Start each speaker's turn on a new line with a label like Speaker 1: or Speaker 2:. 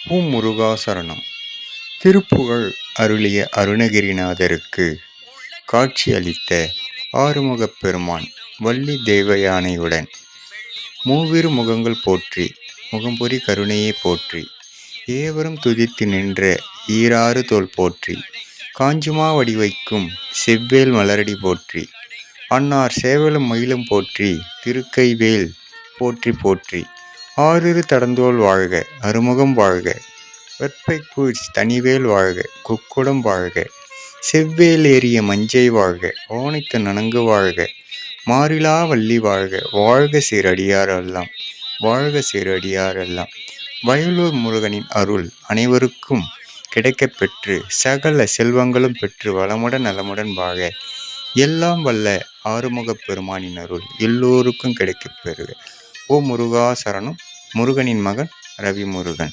Speaker 1: ஓம் முருகா சரணம். திருப்புகழ் அருளிய அருணகிரிநாதருக்கு காட்சி அளித்த ஆறுமுகப் பெருமான் வள்ளி தேவயானையுடன் மூவிரு முகங்கள் போற்றி முகம்பொறி கருணையை போற்றி ஏவரும் துதித்து நின்ற ஈராறு தோள் போற்றி காஞ்சுமா வடிவைக்கும் செவ்வேல் மலரடி போற்றி அன்னார் சேவலும் மயிலும் போற்றி திருக்கைவேல் போற்றி போற்றி ஆறிரு தடந்தோள் வாழ்க அருமுகம் வாழ்க வெற்பைப்பூச் தனிவேல் வாழ்க குக்குடம் வாழ்க செவ்வேல் ஏறிய மஞ்சை வாழ்க ஓனைத்து நனங்கு வாழ்க மாறிலா வள்ளி வாழ்க வாழ்க சீரடியாரெல்லாம் வாழ்க சீரடியாரெல்லாம். வயலூர் முருகனின் அருள் அனைவருக்கும் கிடைக்கப் பெற்று சகல செல்வங்களும் பெற்று வளமுடன் நலமுடன் வாழ எல்லாம் வல்ல ஆறுமுகப் பெருமானின் அருள் எல்லோருக்கும் கிடைக்கப் பெறுக. ஓ முருகா சரணம். முருகனின் மகன் ரவி முருகன்.